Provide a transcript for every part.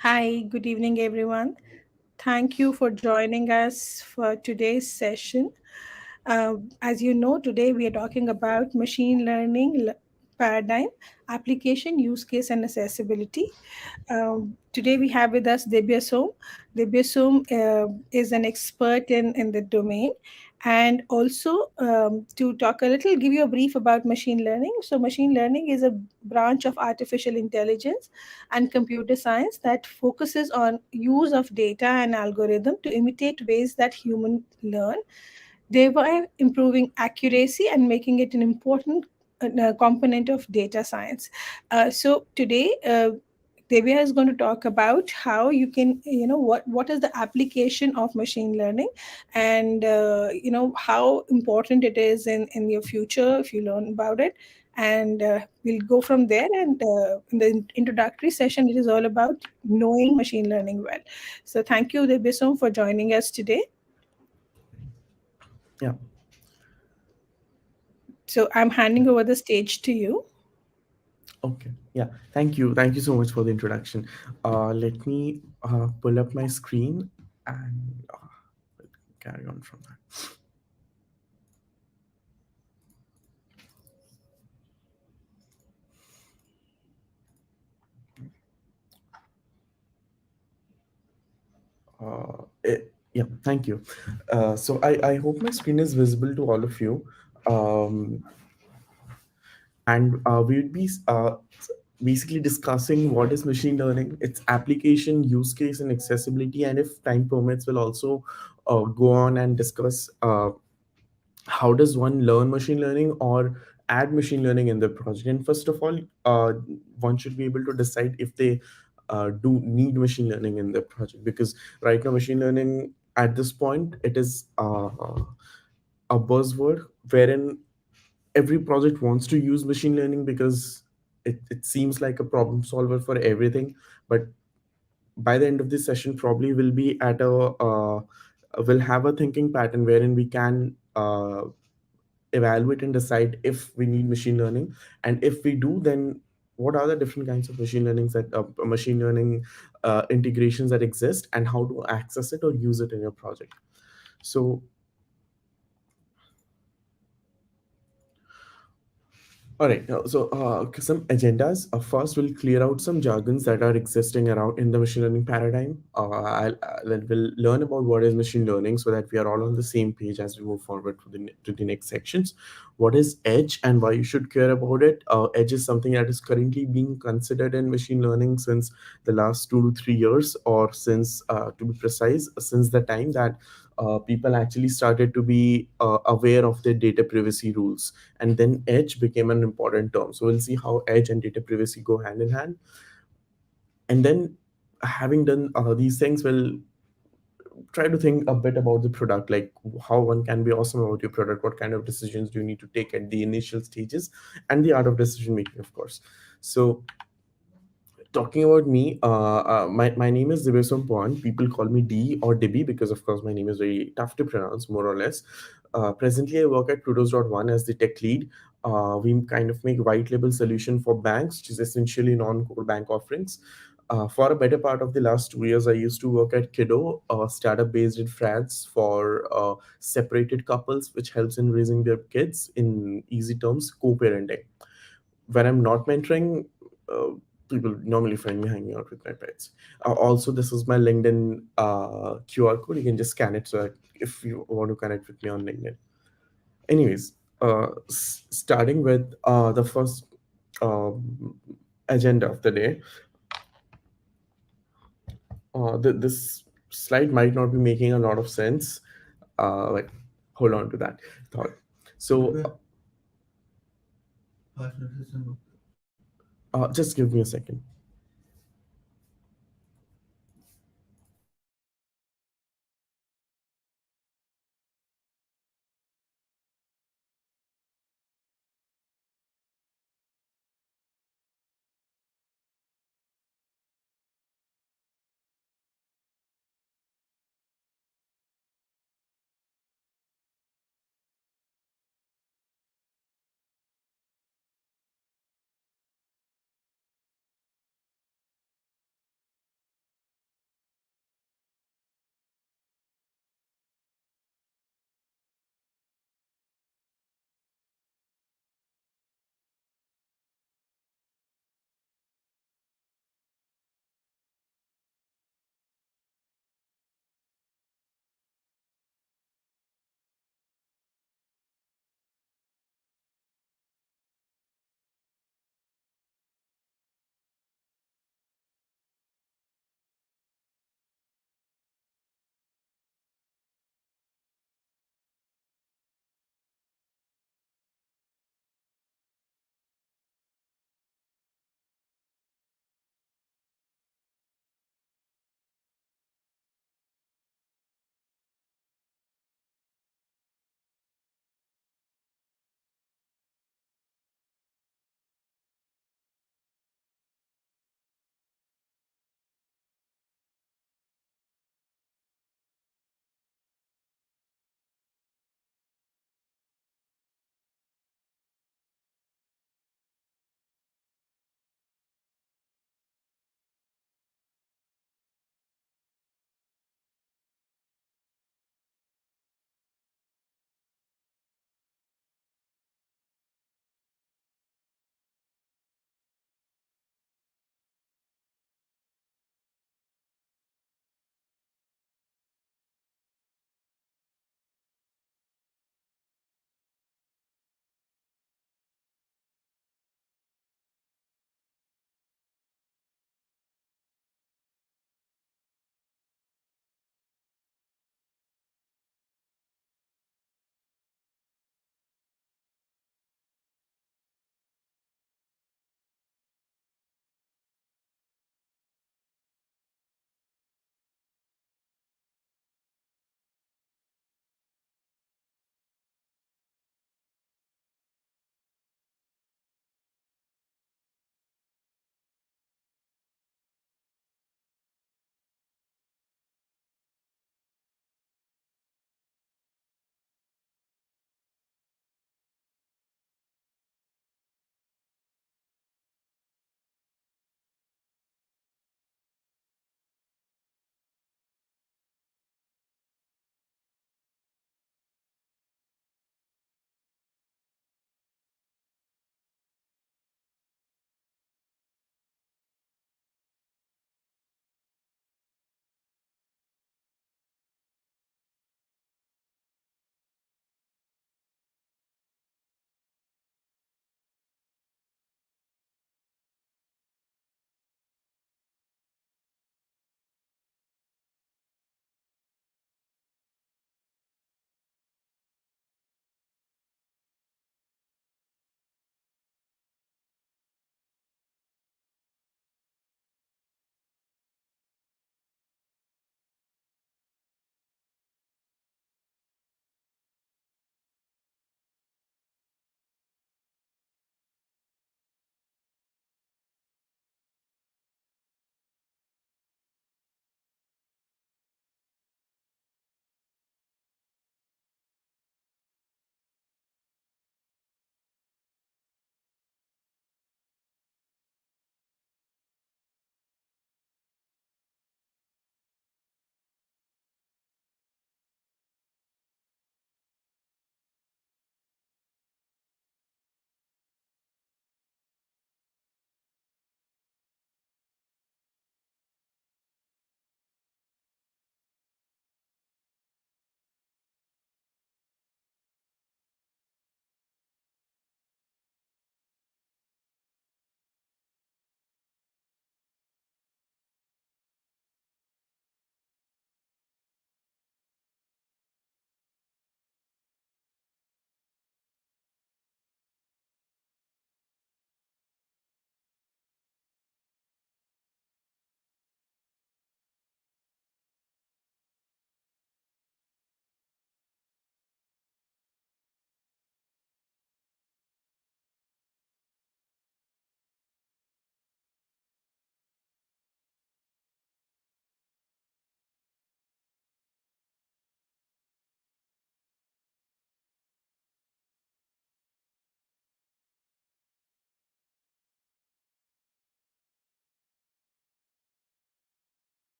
Hi, good evening, everyone. Thank you for joining us for today's session. As you know, today we are talking about machine learning paradigm, application, use case, and accessibility. Today we have with us Debya Som. Debya Som is an expert in the domain. And also to talk a little, give you a brief about machine learning. So, machine learning is a branch of artificial intelligence and computer science that focuses on use of data and algorithm to imitate ways that humans learn, thereby improving accuracy and making it an important component of data science. So today, Devya is going to talk about how you can, what is the application of machine learning, and how important it is in your future if you learn about it. And we'll go from there. And in the introductory session, it is all about knowing machine learning well. So thank you, Devya, for joining us today. Yeah. So I'm handing over the stage to you. Okay. Yeah. Thank you. Thank you so much for the introduction. Let me pull up my screen and carry on from that. Yeah. Thank you. So I hope my screen is visible to all of you. Um, and we would be basically discussing what is machine learning, its application, use case, and accessibility. And if time permits, we'll also go on and discuss how does one learn machine learning or add machine learning in the project. And first of all, one should be able to decide if they do need machine learning in the project, because right now machine learning at this point, it is a buzzword wherein every project wants to use machine learning because it seems like a problem solver for everything. But by the end of this session, probably we'll be at a we'll have a thinking pattern wherein we can evaluate and decide if we need machine learning, and if we do, then what are the different kinds of machine learning integrations that exist, and how to access it or use it in your project. So all right, some agendas. First, we'll clear out some jargons that are existing around in the machine learning paradigm. Then we'll learn about what is machine learning so that we are all on the same page as we move forward to the next sections. What is edge and why you should care about it? Edge is something that is currently being considered in machine learning since the last 2 to 3 years, or since, to be precise, since the time that people actually started to be aware of their data privacy rules, and then edge became an important term. So we'll see how edge and data privacy go hand in hand. And then, having done these things, we'll try to think a bit about the product, like how one can be awesome about your product, what kind of decisions do you need to take at the initial stages, and the art of decision making, of course. So talking about me, my name is Divesom Pwan. People call me D or Dibby because, of course, my name is very tough to pronounce, more or less. Presently, I work at Plutos.one as the tech lead. We kind of make white label solution for banks, which is essentially non-core bank offerings. For a better part of the last 2 years, I used to work at Kiddo, a startup based in France for separated couples, which helps in raising their kids, in easy terms, co-parenting. When I'm not mentoring, uh, people normally find me hanging out with my pets. Also, this is my LinkedIn QR code. You can just scan it, so that if you want to connect with me on LinkedIn. Anyways, starting with the first um, agenda of the day. This slide might not be making a lot of sense. Like, hold on to that thought. So, just give me a second.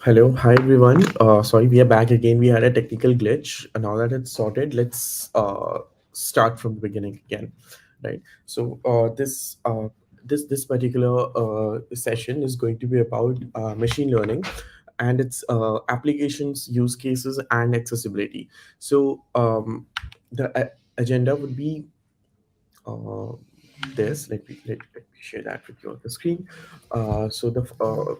Hello, hi everyone. Sorry, we are back again. We had a technical glitch, and now that it's sorted, let's start from the beginning again, right? So this particular session is going to be about machine learning and its applications, use cases, and accessibility. So the agenda would be uh, this. Let me share that with you on the screen. So the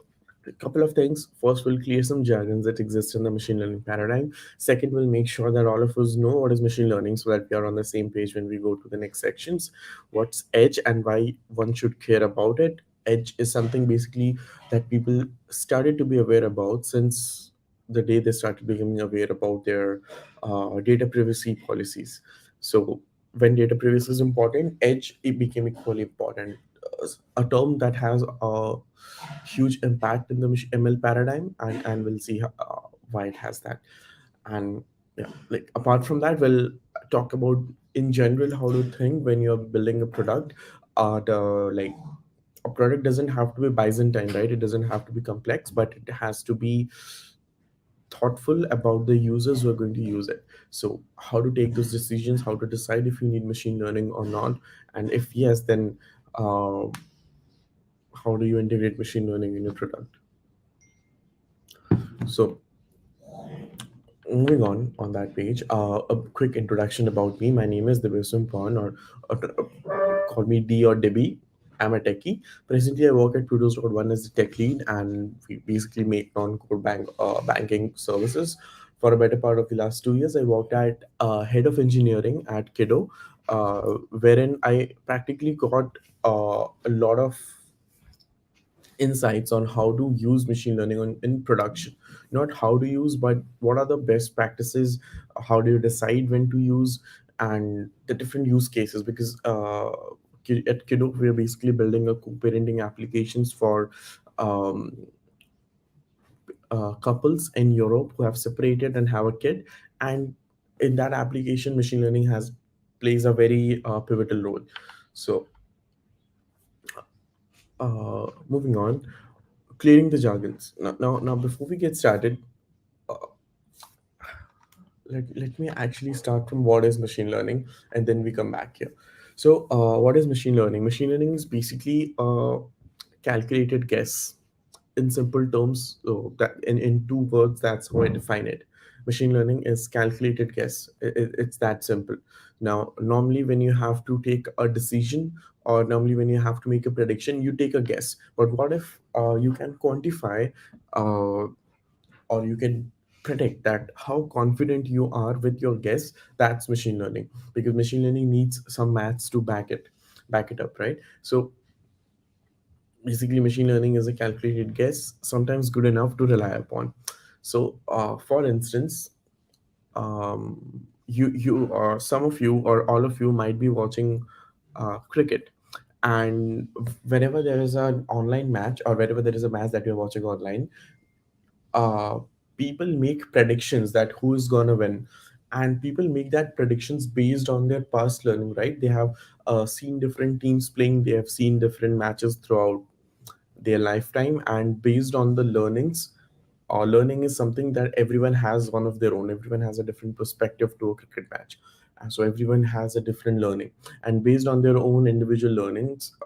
a couple of things. First, we'll clear some jargons that exist in the machine learning paradigm. Second, we'll make sure that all of us know what is machine learning so that we are on the same page when we go to the next sections. What's edge and why one should care about it. Edge is something basically that people started to be aware about since the day they started becoming aware about their data privacy policies. So when data privacy is important, edge it became equally important. A term that has a huge impact in the ML paradigm, and we'll see why it has that. And yeah, like apart from that, we'll talk about in general how to think when you're building a product. The like a product doesn't have to be Byzantine, right? It doesn't have to be complex, but it has to be thoughtful about the users who are going to use it. So, how to take those decisions, how to decide if you need machine learning or not, and if yes, then uh, how do you integrate machine learning in your product? So, moving on that page, a quick introduction about me. My name is Devisum Pawan, call me D or Debbie. I'm a techie. Presently, I work at Kudos.one as the tech lead, and we basically make non-core banking services. For a better part of the last 2 years, I worked at head of engineering at Kiddo, wherein I practically got a lot of insights on how to use machine learning in production. Not how to use, but what are the best practices, how do you decide when to use, and the different use cases. Because at Kiddo we're basically building a co-parenting applications for um, couples in Europe who have separated and have a kid. And in that application, machine learning has plays a very pivotal role. So moving on, clearing the jargons. Now, before we get started, let me actually start from what is machine learning, and then we come back here. So, what is machine learning? Machine learning is basically a calculated guess. In simple terms, so that in two words, that's how I define it. Machine learning is calculated guess. It's that simple. Now, normally when you have to take a decision, or normally when you have to make a prediction, you take a guess. But what if you can quantify uh, or you can predict that how confident you are with your guess? That's machine learning, because machine learning needs some maths to back it up, right? So basically machine learning is a calculated guess, sometimes good enough to rely upon. So for instance, you or some of you or all of you might be watching cricket, and whenever there is an online match or whenever there is a match that you're watching online, uh, people make predictions that who is gonna win, and people make that predictions based on their past learning, right? They have seen different teams playing, they have seen different matches throughout their lifetime, and based on the learnings, learning is something that everyone has one of their own. Everyone has a different perspective to a cricket match, and so everyone has a different learning, and based on their own individual learnings,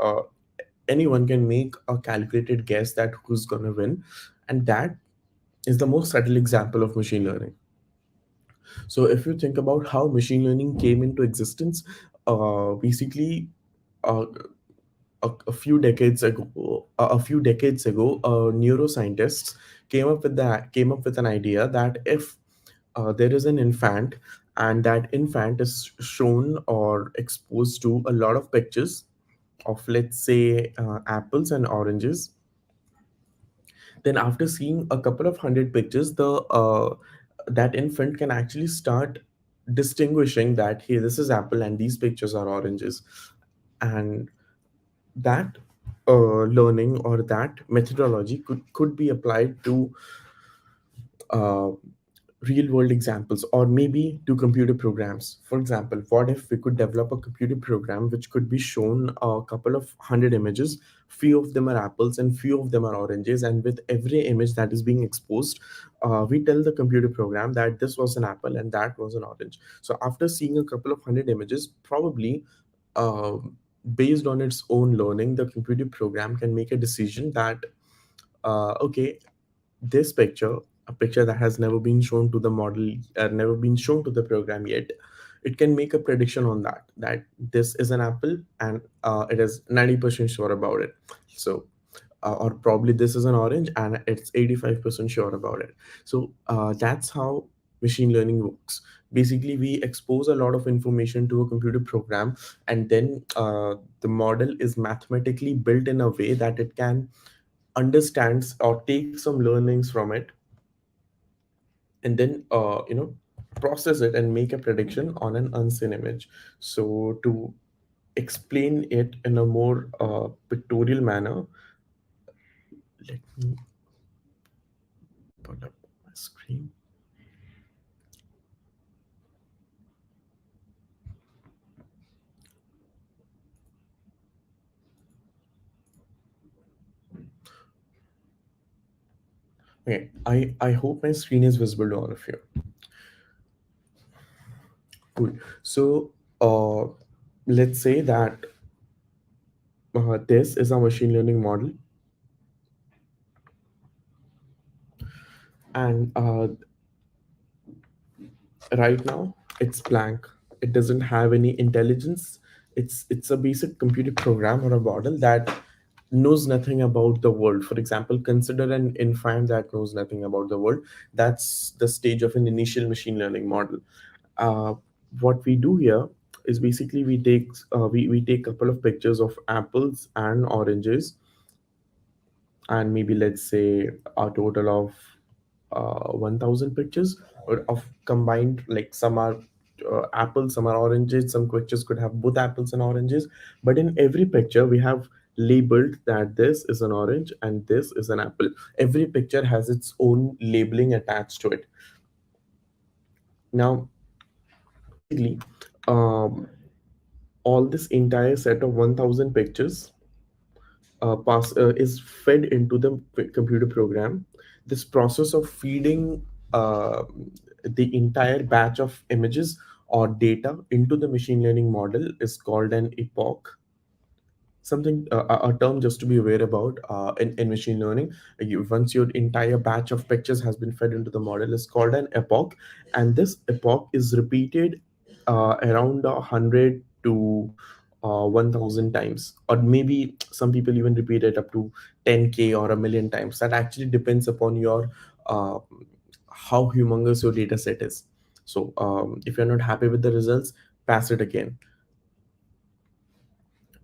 anyone can make a calculated guess that who's gonna win. And that is the most subtle example of machine learning. So if you think about how machine learning came into existence, basically, uh, a few decades ago, neuroscientists came up with an idea that if there is an infant, and that infant is shown or exposed to a lot of pictures of, let's say, apples and oranges, then after seeing a couple of hundred pictures, the that infant can actually start distinguishing that, hey, this is apple and these pictures are oranges. And that learning, or that methodology, could be applied to uh, real world examples, or maybe to computer programs. For example, what if we could develop a computer program which could be shown a couple of hundred images, few of them are apples and few of them are oranges, and with every image that is being exposed, we tell the computer program that this was an apple and that was an orange. So after seeing a couple of hundred images, probably, uh, based on its own learning, the computer program can make a decision that, okay, this picture, a picture that has never been shown to the model, never been shown to the program yet, it can make a prediction on that this is an apple, and it is 90% sure about it. So or probably this is an orange and it's 85% sure about it. So that's how machine learning works. Basically, we expose a lot of information to a computer program, and then the model is mathematically built in a way that it can understands or take some learnings from it, and then process it and make a prediction on an unseen image. So to explain it in a more pictorial manner, let me put up my screen. Okay, I hope my screen is visible to all of you. Cool. So uh, let's say that this is a machine learning model, and right now it's blank. It doesn't have any intelligence. It's a basic computer program or a model that knows nothing about the world. For example, consider an infant that knows nothing about the world. That's the stage of an initial machine learning model. uh, what we do here is basically we take a couple of pictures of apples and oranges, and maybe, let's say, a total of 1000 pictures, or of combined, like some are apples, some are oranges, some pictures could have both apples and oranges. But in every picture we have labeled that this is an orange and this is an apple. Every picture has its own labeling attached to it. Now, basically, um, all this entire set of 1000 pictures is fed into the computer program. This process of feeding the entire batch of images or data into the machine learning model is called an epoch. Something, a term just to be aware about in machine learning. Once your entire batch of pictures has been fed into the model, is called an epoch, and this epoch is repeated around 100 to 1000 times, or maybe some people even repeat it up to 10K or a million times. That actually depends upon your uh, how humongous your data set is. So if you're not happy with the results, pass it again.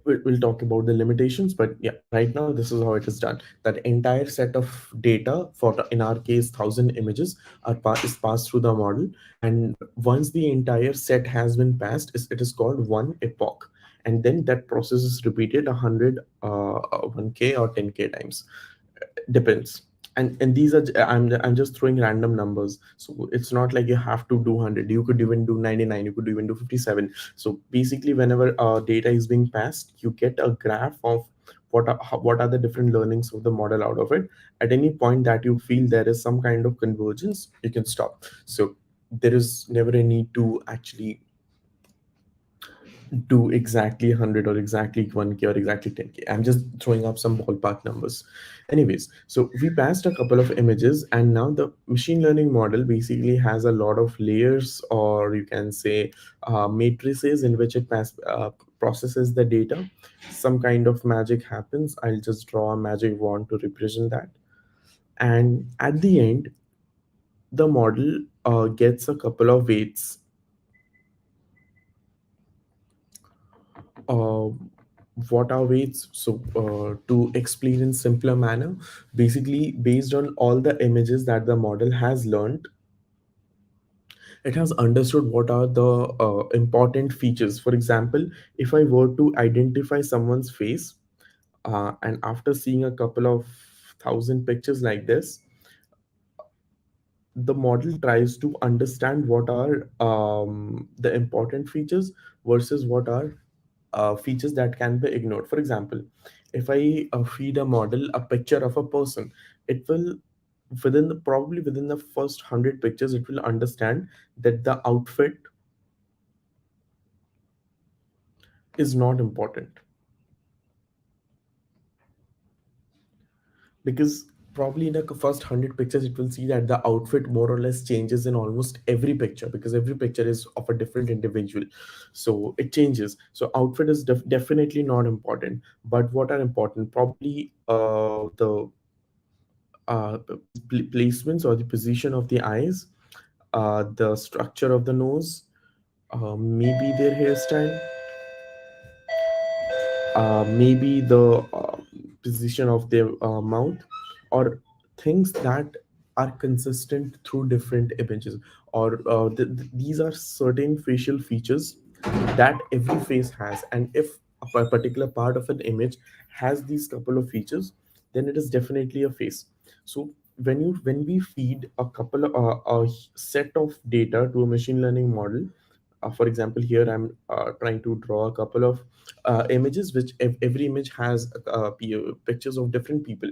We'll talk about the limitations, but yeah, right now this is how it is done. That entire set of data, for in our case 1000 images, is passed through the model, and once the entire set has been passed, it is called one epoch. And then that process is repeated 100 1K or 10K times, depends. And these are I'm just throwing random numbers, so it's not like you have to do 100. You could even do 99, you could even do 57. So basically, whenever data is being passed, you get a graph of what are the different learnings of the model out of it. At any point that you feel there is some kind of convergence, you can stop. So there is never a need to actually do exactly 100 or exactly 1K or exactly 10K. I'm just throwing up some ballpark numbers. Anyways, so we passed a couple of images, and now the machine learning model basically has a lot of layers, or you can say matrices in which it processes the data. Some kind of magic happens. I'll just draw a magic wand to represent that. And at the end, the model gets a couple of weights. uh, what are weights? So to explain in simpler manner, basically based on all the images that the model has learned, it has understood what are the important features. For example, if I were to identify someone's face, and after seeing a couple of thousand pictures like this, the model tries to understand what are the important features versus what are features that can be ignored. For example, if I feed a model a picture of a person, it will, probably within the first 100 pictures, it will understand that the outfit is not important, because probably in the first 100 pictures it will see that the outfit more or less changes in almost every picture, because every picture is of a different individual, so it changes. So outfit is definitely not important. But what are important? Probably the placements or the position of the eyes, the structure of the nose, maybe their hairstyle, maybe the position of their mouth, or things that are consistent through different images, or these are certain facial features that every face has. And if a particular part of an image has these couple of features, then it is definitely a face. So when we feed a couple of a set of data to a machine learning model, for example, here I'm trying to draw a couple of images, which every image has pictures of different people.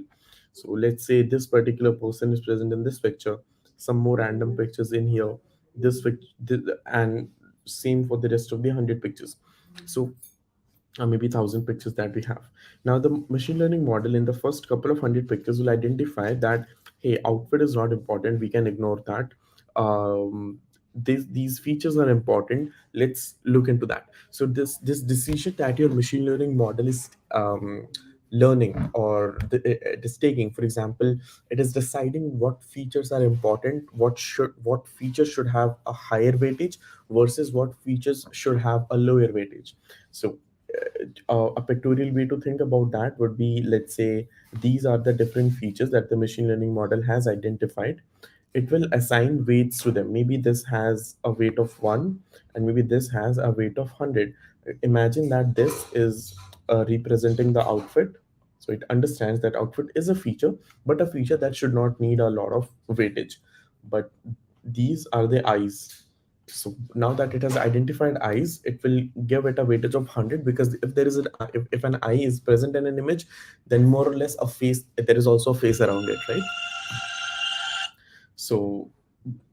So let's say this particular person is present in this picture, some more random pictures in here, and same for the rest of the 100 pictures. So maybe 1,000 pictures that we have. Now the machine learning model in the first couple of 100 pictures will identify that, hey, outfit is not important, we can ignore that. These features are important, let's look into that. So this decision that your machine learning model is learning, or it is taking, for example, it is deciding what features are important, what features should have a higher weightage versus what features should have a lower weightage. So a pictorial way to think about that would be, let's say, these are the different features that the machine learning model has identified. It will assign weights to them. Maybe this has a weight of 1, and maybe this has a weight of 100. Imagine that this is representing the outfit. So it understands that outfit is a feature, but a feature that should not need a lot of weightage. But these are the eyes. So now that it has identified eyes, it will give it a weightage of 100, because if there is if an eye is present in an image, then more or less a face, there is also a face around it, right? So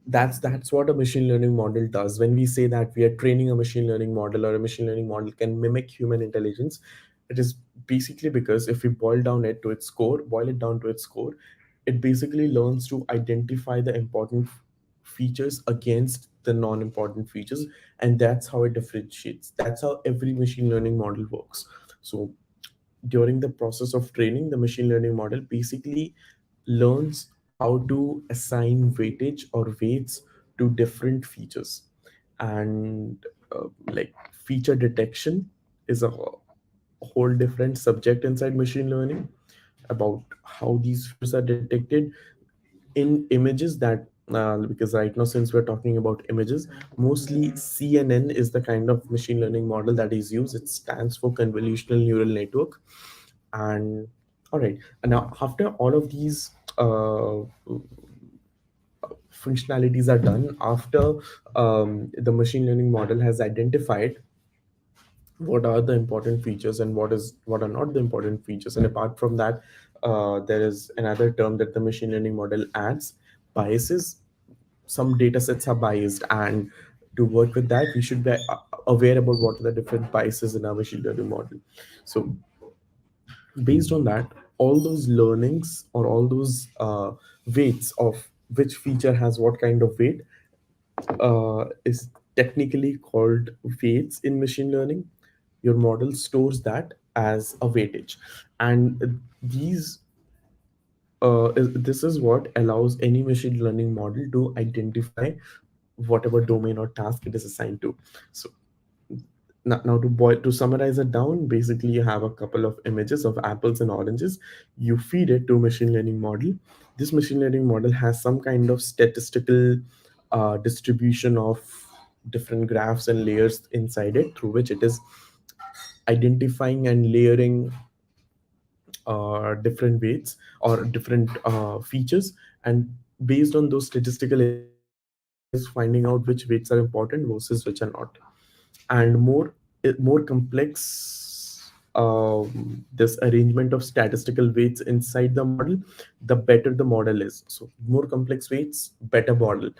that's what a machine learning model does. When we say that we are training a machine learning model, or a machine learning model can mimic human intelligence, it is basically because if we boil it down to its core, it basically learns to identify the important features against the non-important features, and that's how it differentiates. That's how every machine learning model works. So during the process of training, the machine learning model basically learns how to assign weightage or weights to different features. And like, feature detection is a whole different subject inside machine learning, about how these features are detected in images that because right now, since we're talking about images, mostly CNN is the kind of machine learning model that is used. It stands for convolutional neural network. And all right, and now after all of these functionalities are done, after the machine learning model has identified what are the important features and what are not the important features, and apart from that, there is another term that the machine learning model adds: biases. Some data sets are biased, and to work with that, we should be aware about what are the different biases in our machine learning model. So based on that, all those learnings or all those weights of which feature has what kind of weight is technically called weights in machine learning. Your model stores that as a weightage, and these this is what allows any machine learning model to identify whatever domain or task it is assigned to. So now to summarize it down, basically you have a couple of images of apples and oranges. You feed it to a machine learning model. This machine learning model has some kind of statistical distribution of different graphs and layers inside it, through which it is identifying and layering different weights or different features, and based on those statistical images it is finding out which weights are important versus which are not. And more complex this arrangement of statistical weights inside the model, the better the model is. So more complex weights, better model.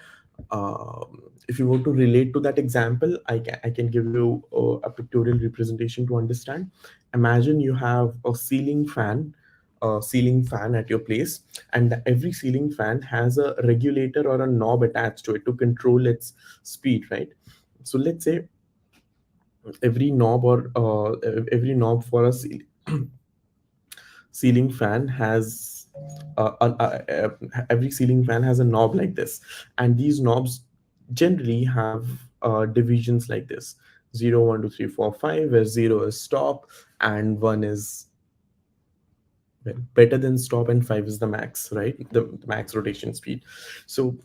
If you want to relate to that example, I can give you a pictorial representation to understand. Imagine you have a ceiling fan at your place, and every ceiling fan has a regulator or a knob attached to it to control its speed, right? So let's say every knob for a ceiling fan has every ceiling fan has a knob like this, and these knobs generally have divisions like this: 0, 1, 2, 3, 4, 5, where 0 is stop and 1 is, well, better than stop, and 5 is the max, right? The max rotation speed. So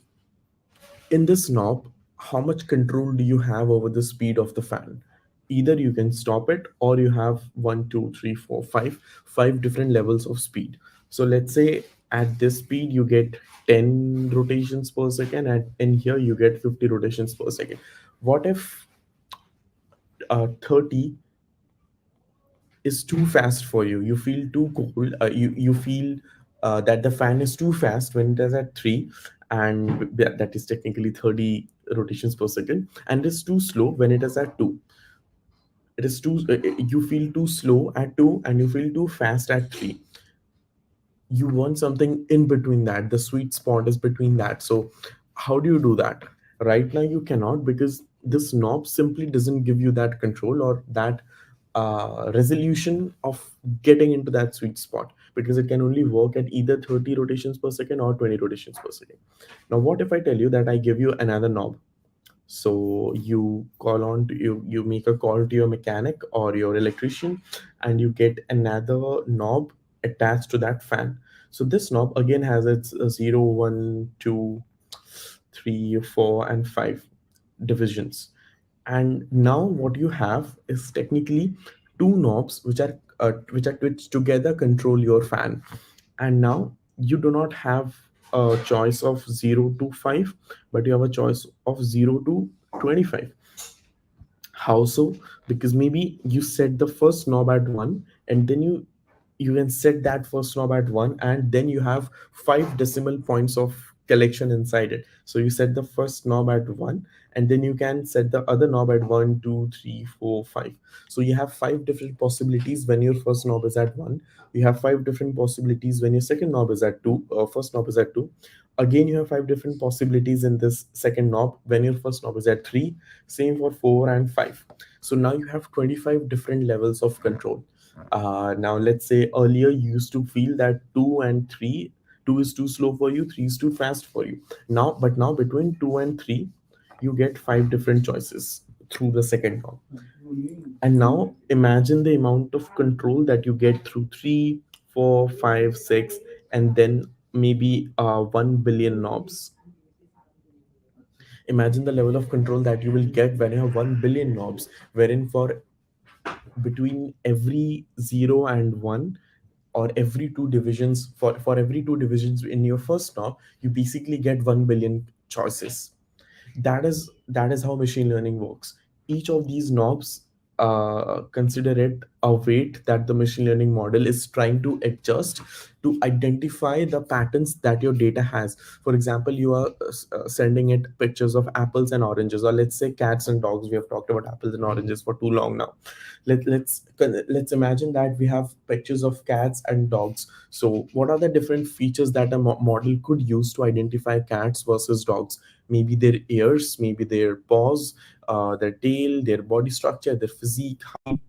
in this knob, how much control do you have over the speed of the fan? Either you can stop it, or you have one, two, three, four, five different levels of speed. So let's say at this speed you get 10 rotations per second, and in here you get 50 rotations per second. What if 30 is too fast for you? You feel too cold. You feel that the fan is too fast when it is at 3, and that is technically 30 rotations per second, and it's too slow when it is at 2. It is too you feel too slow at 2 and you feel too fast at 3. You want something in between that. The sweet spot is between that. So how do you do that? Right now you cannot, because this knob simply doesn't give you that control or that resolution of getting into that sweet spot, because it can only work at either 30 rotations per second or 20 rotations per second. Now what if I tell you that I give you another knob? So you make a call to your mechanic or your electrician, and you get another knob attached to that fan. So this knob again has its 0, 1, 2, 3, 4, and 5 divisions. And now what you have is technically two knobs which together control your fan. And now you do not have a choice of 0 to 5, but you have a choice of 0 to 25. How so? Because maybe you set the first knob at 1, and then you can set that first knob at 1, and then you have 5 decimal points of collection inside it. So you set the first knob at 1, and then you can set the other knob at 1, 2, 3, 4, 5. So you have 5 different possibilities when your first knob is at 1. You have 5 different possibilities when your second knob is at 2, first knob is at 2. Again you have 5 different possibilities in this second knob when your first knob is at 3. Same for 4 and 5. So now you have 25 different levels of control. Now let's say earlier you used to feel that 2 and 3, 2 is too slow for you, 3 is too fast for you. Now between 2 and 3 you get 5 different choices through the second knob. And now imagine the amount of control that you get through 3, 4, 5, 6, and then maybe 1 billion knobs. Imagine the level of control that you will get when you have 1 billion knobs, wherein for between every 0 and 1, or every two divisions, for every two divisions in your first knob, you basically get 1 billion choices. That is how machine learning works. Each of these knobs, consider it a weight that the machine learning model is trying to adjust to identify the patterns that your data has. For example, you are sending it pictures of apples and oranges, or let's say cats and dogs. We have talked about apples and oranges for too long now. Let's imagine that we have pictures of cats and dogs. So what are the different features that a model could use to identify cats versus dogs? Maybe their ears, maybe their paws, their tail, their body structure, their physique, height.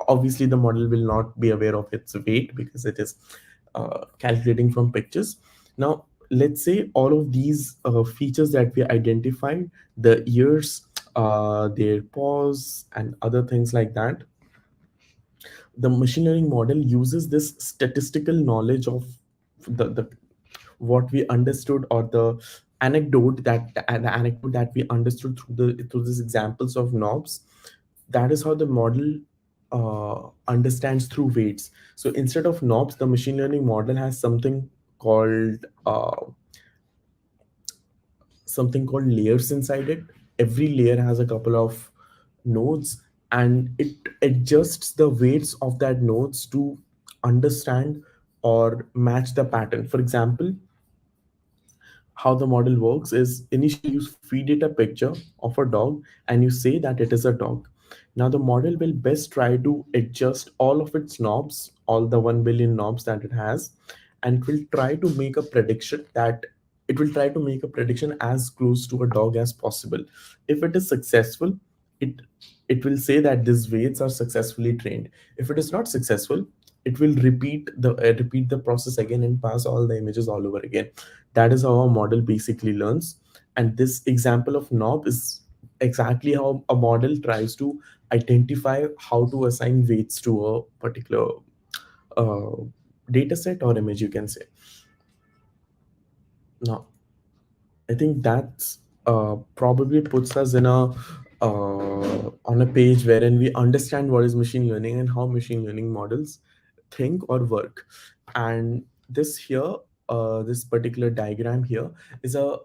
Obviously the model will not be aware of its weight because it is calculating from pictures. Now let's say all of these features that we identified, the ears, their paws and other things like that, the machine learning model uses this statistical knowledge of the what we understood, or the anecdote that we understood through these examples of knobs. That is how the model understands through weights. So instead of knobs, the machine learning model has something called layers inside it. Every layer has a couple of nodes, and it adjusts the weights of that nodes to understand or match the pattern. For example, how the model works is initially you feed it a picture of a dog and you say that it is a dog. Now the model will best try to adjust all of its knobs, all the 1 billion knobs that it has, and it will try to make a prediction as close to a dog as possible. If it is successful, it it will say that these weights are successfully trained. If it is not successful, it will repeat the process again and pass all the images all over again. That is how a model basically learns. And this example of knob is exactly how a model tries to identify how to assign weights to a particular uh, data set or image, you can say. Now I think that probably puts us in a on a page wherein we understand what is machine learning and how machine learning models think or work. And this particular diagram here is a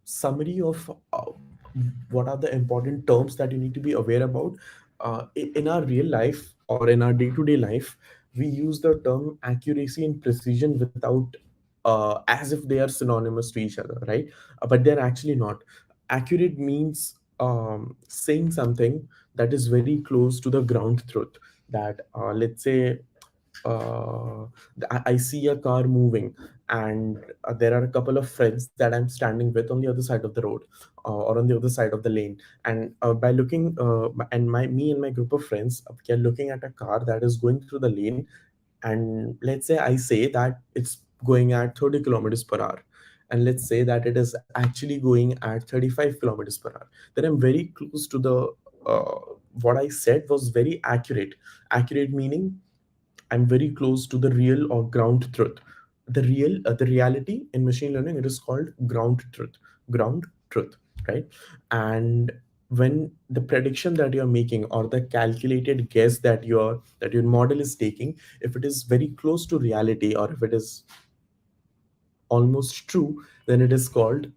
summary of what are the important terms that you need to be aware about. In our real life or in our day-to-day life, we use the term accuracy and precision without as if they are synonymous to each other, right? But they're actually not. Accurate means saying something that is very close to the ground truth. That let's say uh, I see a car moving, and there are a couple of friends that I'm standing with on the other side of the road, or on the other side of the lane. And by looking, and my me and my group of friends, we are looking at a car that is going through the lane, and let's say I say that it's going at 30 kilometers per hour, and let's say that it is actually going at 35 kilometers per hour, then I'm very close to the uh, what I said was very accurate. Accurate meaning I'm very close to the real or ground truth. The reality in machine learning, it is called ground truth, right? And when the prediction that you're making, or the calculated guess that your model is taking, if it is very close to reality, or if it is almost true, then it is called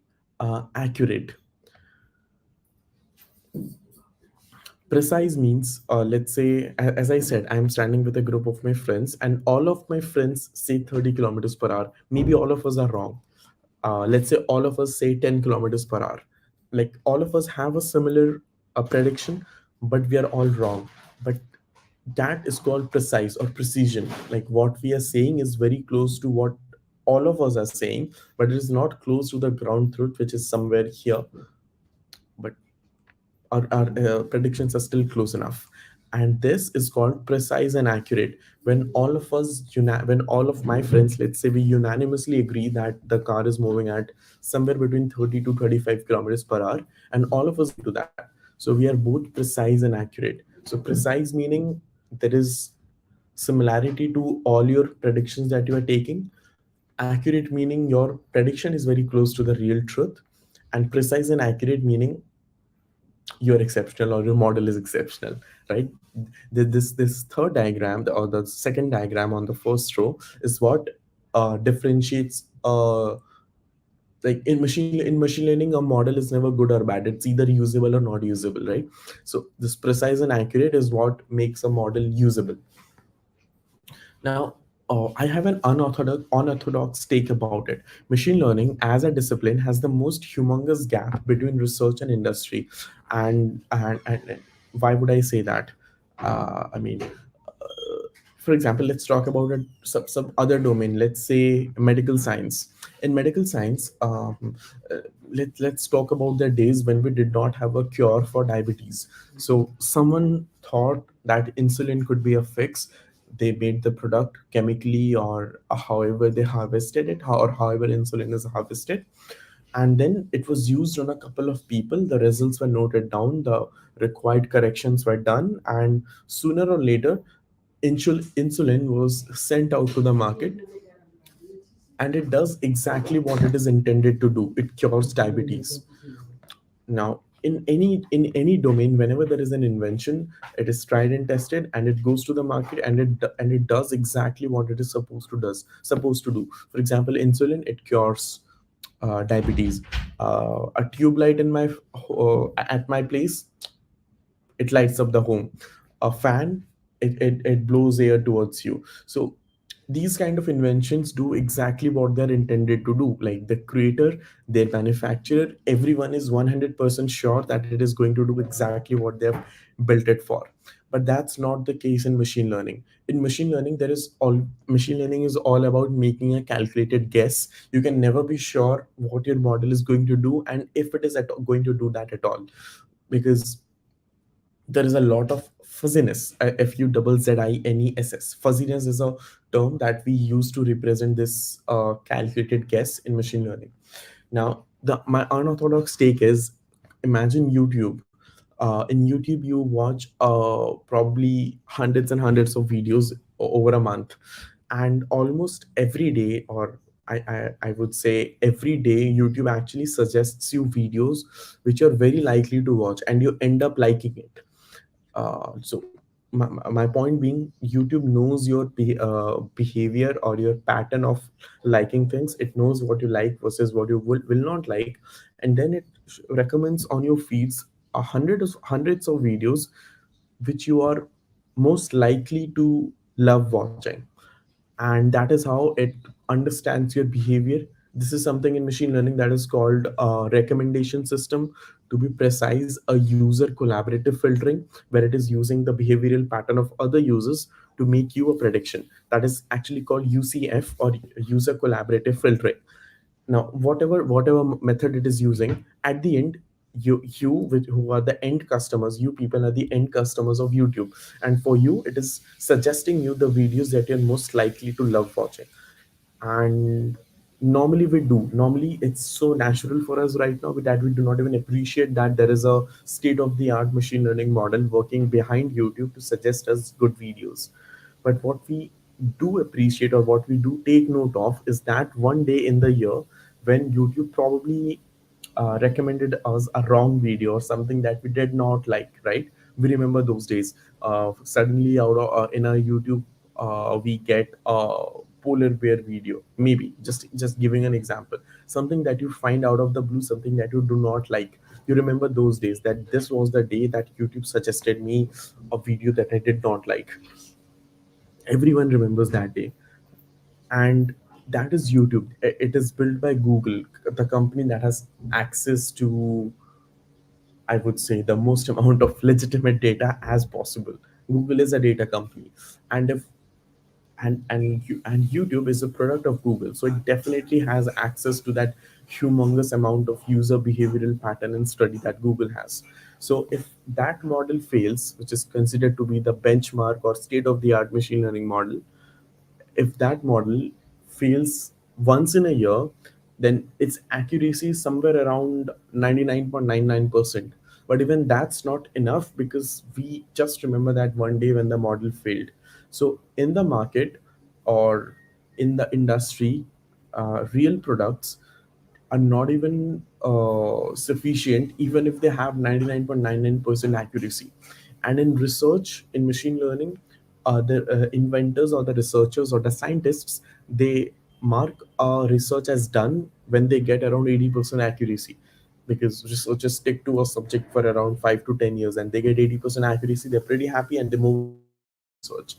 accurate. Precise means, let's say, as I said, I'm standing with a group of my friends, and all of my friends say 30 kilometers per hour. Maybe all of us are wrong. Let's say all of us say 10 kilometers per hour. Like all of us have a similar prediction, but we are all wrong. But that is called precise or precision. Like what we are saying is very close to what all of us are saying, but it is not close to the ground truth, which is somewhere here. But our predictions are still close enough. And this is called precise and accurate. When when all of my friends, let's say, we unanimously agree that the car is moving at somewhere between 30 to 35 kilometers per hour, and all of us agree to that, so we are both precise and accurate. So precise meaning there is similarity to all your predictions that you are taking. Accurate meaning your prediction is very close to the real truth. And precise and accurate meaning you're exceptional, or your model is exceptional, right? This third diagram, or the second diagram on the first row, is what differentiates like in machine learning, a model is never good or bad. It's either usable or not usable, right? So this precise and accurate is what makes a model usable. Now, I have an unorthodox take about it. Machine learning as a discipline has the most humongous gap between research and industry. And why would I say that? I mean, for example, let's talk about some other domain. Let's say medical science. In medical science, uh, let's talk about the days when we did not have a cure for diabetes. So someone thought that insulin could be a fix. They made the product chemically, or however they harvested it, or however insulin is harvested, and then it was used on a couple of people. The results were noted down, the required corrections were done, and sooner or later insulin was sent out to the market, and it does exactly what it is intended to do. It cures diabetes. Now, in any domain, whenever there is an invention, it is tried and tested, and it goes to the market, and it does exactly what it is supposed to do. For example, insulin, it cures diabetes. A tube light at my place, it lights up the home. A fan, it blows air towards you. So these kind of inventions do exactly what they're intended to do. Like the creator, their manufacturer, everyone is 100% sure that it is going to do exactly what they've built it for. But that's not the case in machine learning. In machine learning, there is all machine learning is all about making a calculated guess. You can never be sure what your model is going to do, and if it is going to do that at all, because there is a lot of fuzziness. Fuzziness. Fuzziness is a term that we use to represent this calculated guess in machine learning. Now, my unorthodox take is, imagine YouTube. In YouTube, you watch probably hundreds and hundreds of videos over a month, and almost every day, or I would say every day, YouTube actually suggests you videos which you're very likely to watch, and you end up liking it. So my point being, YouTube knows your behavior or your pattern of liking things. It knows what you like versus what you will not like, and then it recommends on your feeds hundreds of videos which you are most likely to love watching, and that is how it understands your behavior. This is something in machine learning that is called a recommendation system. To be precise, a user collaborative filtering, where it is using the behavioral pattern of other users to make you a prediction. That is actually called UCF, or user collaborative filtering. Now, whatever method it is using, at the end, who are the end customers, you people are the end customers of YouTube, and for you it is suggesting you the videos that you're most likely to love watching. And normally it's so natural for us right now that we do not even appreciate that there is a state of the art machine learning model working behind YouTube to suggest us good videos. But what we do appreciate, or what we do take note of, is that one day in the year, when YouTube probably recommended us a wrong video or something that we did not like, right? We remember those days. Suddenly, out of, in our YouTube, we get a polar bear video. Maybe just giving an example, something that you find out of the blue, something that you do not like. You remember those days, that this was the day that YouTube suggested me a video that I did not like. Everyone remembers that day. And that is YouTube. It is built by Google, the company that has access to, I would say, the most amount of legitimate data as possible. Google is a data company, and if and YouTube is a product of Google, so it definitely has access to that humongous amount of user behavioral pattern and study that Google has. So if that model fails, which is considered to be the benchmark or state of the art machine learning model, if that model fails once in a year, then its accuracy is somewhere around 99.99%. But even that's not enough, because we just remember that one day when the model failed. So in the market, or in the industry, real products are not even sufficient, even if they have 99.99% accuracy. And in research, in machine learning, the inventors or the researchers or the scientists, they mark research as done when they get around 80% accuracy, because researchers stick to a subject for around 5 to 10 years and they get 80% accuracy, they're pretty happy and they move on to the next research.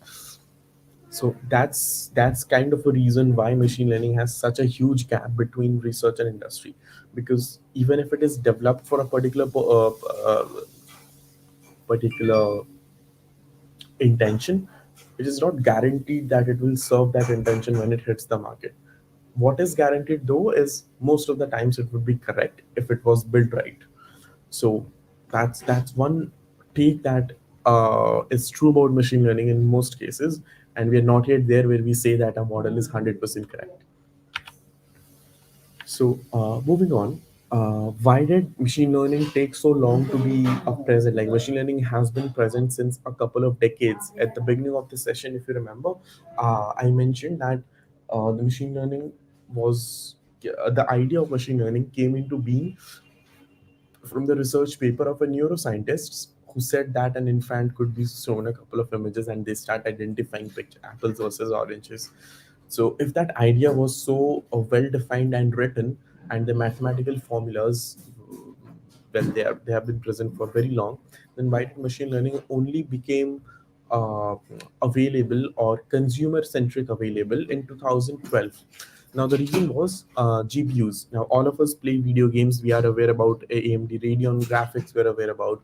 So that's kind of a reason why machine learning has such a huge gap between research and industry, because even if it is developed for a particular intention, it is not guaranteed that it will serve that intention when it hits the market. What is guaranteed though is most of the times it would be correct if it was built right. So that's one take that is true about machine learning in most cases, and we are not yet there where we say that a model is 100% correct. So, moving on, why did machine learning take so long to be present? Like, machine learning has been present since a couple of decades. At the beginning of the session, if you remember, I mentioned that the machine learning was the idea of machine learning came into being from the research paper of a neuroscientist who said that an infant could be shown a couple of images and they start identifying picture, apples versus oranges. So if that idea was so well defined and written, and the mathematical formulas, well, they have been present for very long, then why did machine learning only became uh, available or consumer centric available in 2012? Now the reason was GPUs. Now all of us play video games. We are aware about AMD Radeon graphics. We're aware about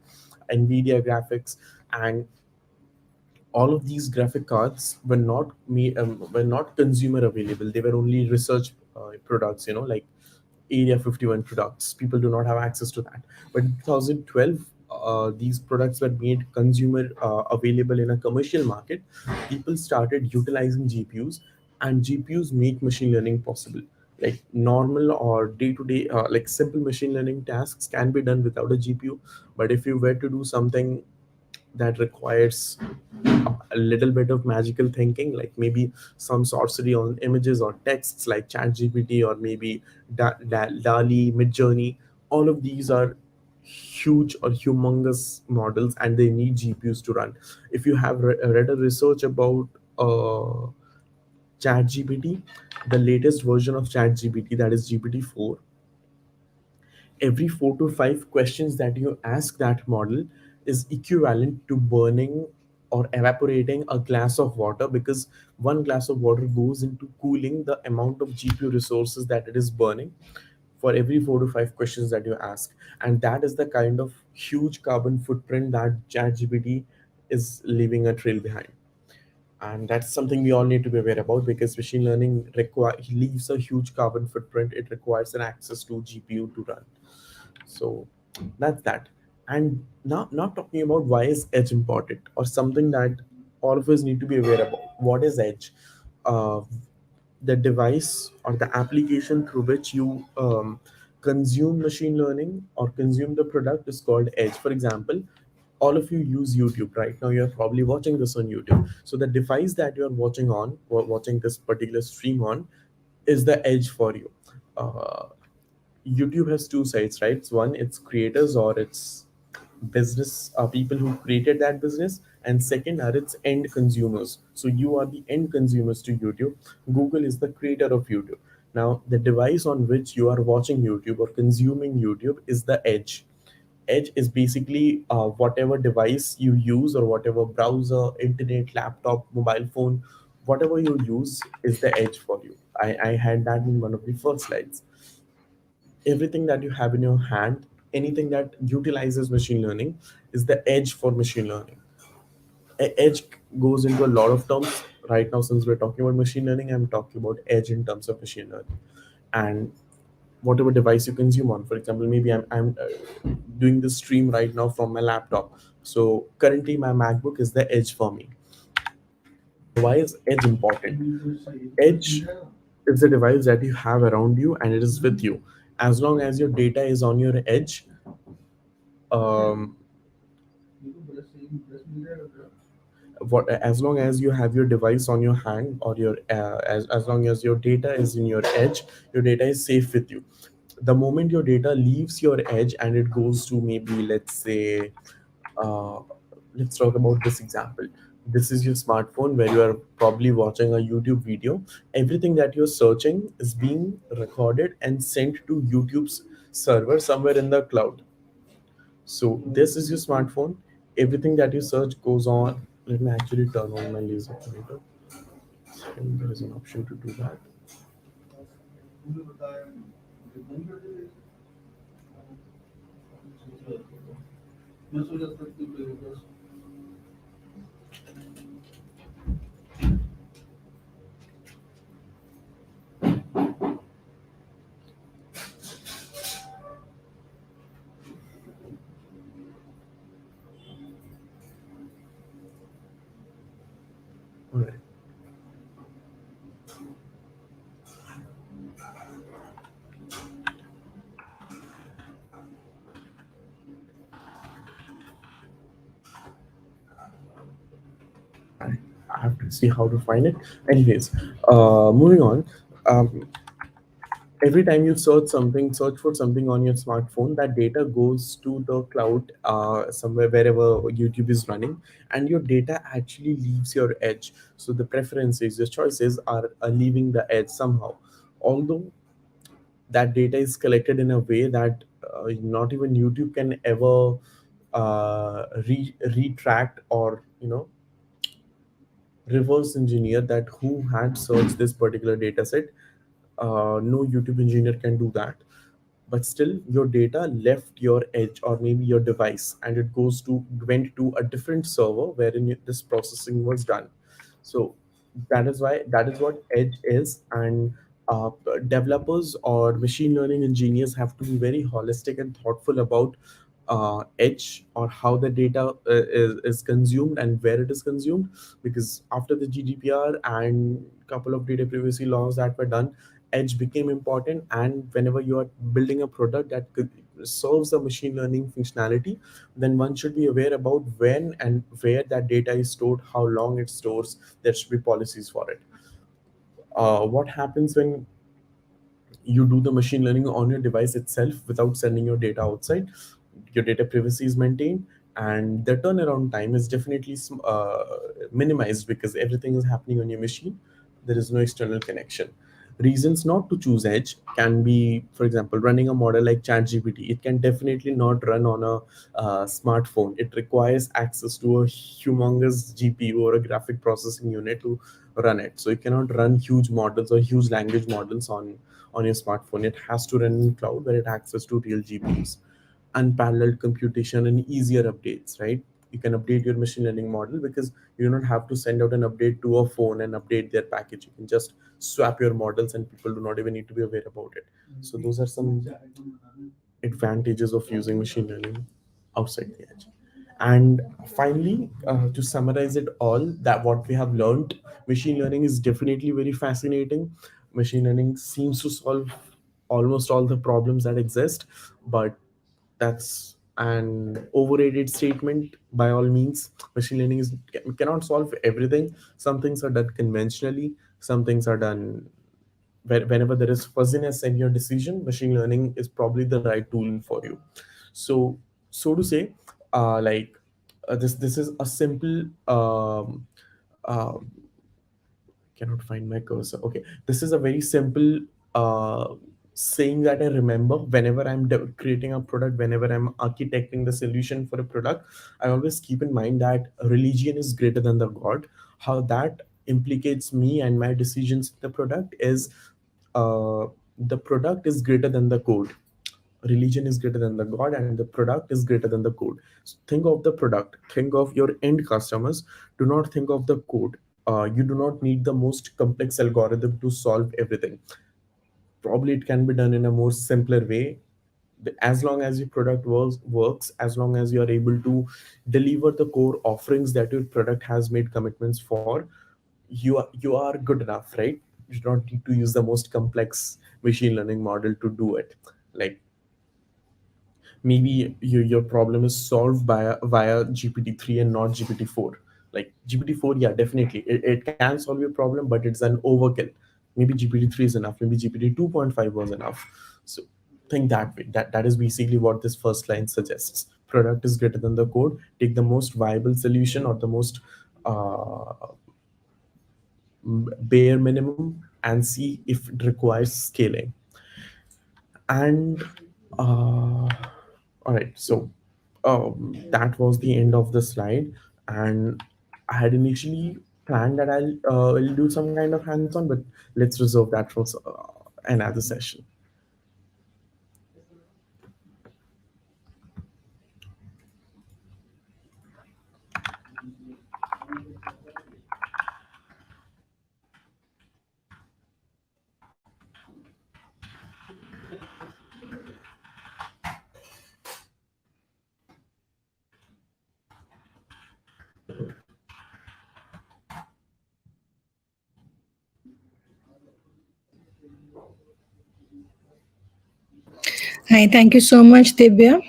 NVIDIA graphics, and all of these graphic cards were not consumer available. They were only research products, like area 51 products. People do not have access to that. But in 2012, these products were made consumer available in a commercial market. People started utilizing GPUs, and GPUs make machine learning possible. Like normal or day to day, like simple machine learning tasks can be done without a GPU. But if you were to do something that requires a little bit of magical thinking, like maybe some sorcery on images or texts like ChatGPT, or maybe DALI, Midjourney. All of these are huge or humongous models, and they need GPUs to run. If you have read a research about ChatGPT, the latest version of ChatGPT, that is GPT-4, every 4 to 5 questions that you ask that model is equivalent to burning or evaporating a glass of water, because one glass of water goes into cooling the amount of GPU resources that it is burning for every 4 to 5 questions that you ask. And that is the kind of huge carbon footprint that ChatGPT is leaving a trail behind. And that's something we all need to be aware about, because machine learning leaves a huge carbon footprint. It requires an access to GPU to run. So that's that. And now, not talking about why is edge important, or something that all of us need to be aware about. What is edge? Uh, the device or the application through which you consume machine learning or consume the product is called edge. For example, all of you use YouTube right now. You're probably watching this on YouTube. So the device that you're watching on, or watching this particular stream on, is the edge for you. Uh, YouTube has two sides, right? It's one, it's creators or it's business people who created that business, and second are its end consumers. So you are the end consumers to YouTube. Google is the creator of YouTube. Now the device on which you are watching YouTube or consuming YouTube is the edge. Edge is basically whatever device you use, or whatever browser, internet, laptop, mobile phone, whatever you use is the edge for you. I had that in one of the first slides. Everything that you have in your hand, anything that utilizes machine learning, is the edge for machine learning. Edge goes into a lot of terms. Right now, since we're talking about machine learning, I'm talking about edge in terms of machine learning. And whatever device you consume on, for example, maybe I'm doing this stream right now from my laptop. So currently my MacBook is the edge for me. Why is edge important? Edge is the device that you have around you and it is with you. As long as your data is on your edge, um, as long as you have your device on your hand, or as long as your data is in your edge, your data is safe with you. The moment your data leaves your edge and it goes to, maybe let's say, uh, let's talk about this example. This is your smartphone where you are probably watching a YouTube video. Everything that you're searching is being recorded and sent to YouTube's server somewhere in the cloud. So this is your smartphone. Everything that you search goes on. Let me actually turn on my laser pointer. And there is an option to do that. All right. I I have to see how to find it. Anyways, moving on. Um, every time you search for something on your smartphone, that data goes to the cloud somewhere wherever YouTube is running, and your data actually leaves your edge. So the preferences, your choices are leaving the edge somehow. Although that data is collected in a way that not even YouTube can ever retract or reverse engineer that who had searched this particular data set. No YouTube engineer can do that, but still your data left your edge or maybe your device, and it went to a different server wherein this processing was done. So that is what edge is. And uh, developers or machine learning engineers have to be very holistic and thoughtful about edge, or how the data is consumed and where it is consumed. Because after the GDPR and couple of data privacy laws that were done, edge became important. And whenever you are building a product that serves a machine learning functionality, then one should be aware about when and where that data is stored, how long it stores. There should be policies for it. What happens when you do the machine learning on your device itself without sending your data outside? Your data privacy is maintained, and the turnaround time is definitely minimized because everything is happening on your machine. There is no external connection. Reasons not to choose edge can be, for example, running a model like ChatGPT. It can definitely not run on a smartphone. It requires access to a humongous GPU or a graphic processing unit to run it. So you cannot run huge models or huge language models on your smartphone. It has to run in cloud where it has access to real GPUs, unparalleled computation, and easier updates, right? You can update your machine learning model because you do not have to send out an update to a phone and update their package. You can just swap your models and people do not even need to be aware about it. So those are some advantages of using machine learning outside the edge. And finally, to summarize it all, that what we have learned, machine learning is definitely very fascinating. Machine learning seems to solve almost all the problems that exist, but that's an overrated statement. By all means, machine learning cannot solve everything. Some things are done conventionally, some things are done whenever there is fuzziness in your decision. Machine learning is probably the right tool for you. So to say, like this is a simple uh, cannot find my cursor. Okay, this is a very simple uh, saying that I remember whenever I'm creating a product, whenever I'm architecting the solution for a product. I always keep in mind that religion is greater than the God. How that implicates me and my decisions in the product is, uh, the product is greater than the code. Religion is greater than the God, and the product is greater than the code. So think of the product, think of your end customers. Do not think of the code. You do not need the most complex algorithm to solve everything. Probably it can be done in a more simpler way. As long as your product works, as long as you are able to deliver the core offerings that your product has made commitments for, you are good enough, right? You do not need to use the most complex machine learning model to do it. Like, maybe your problem is solved via GPT-3 and not GPT-4. Like GPT-4, yeah, definitely it can solve your problem, but it's an overkill. Maybe GPT-3 is enough, maybe GPT 2.5 was enough. So think that way. That is basically what this first line suggests. Product is greater than the code. Take the most viable solution or the most uh, bare minimum and see if it requires scaling. And all right, so that was the end of the slide. And I had initially planned that will do some kind of hands-on, but let's reserve that for another session. Hi, thank you so much, Divya.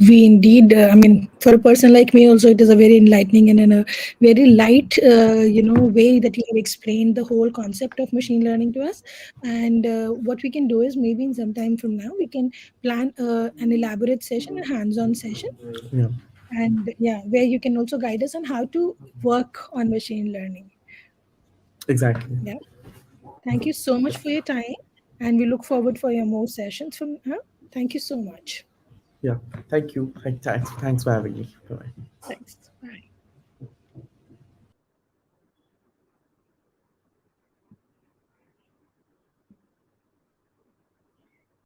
We indeed, I mean, for a person like me, also, it is a very enlightening and in a very light, way that you have explained the whole concept of machine learning to us. And what we can do is maybe in some time from now, we can plan an elaborate session, a hands-on session, Yeah, and yeah, where you can also guide us on how to work on machine learning. exactly. Yeah. Thank you so much for your time, and we look forward for your more sessions from now. Thank you so much. Yeah, thank you. Thanks for having me. Bye. Thanks.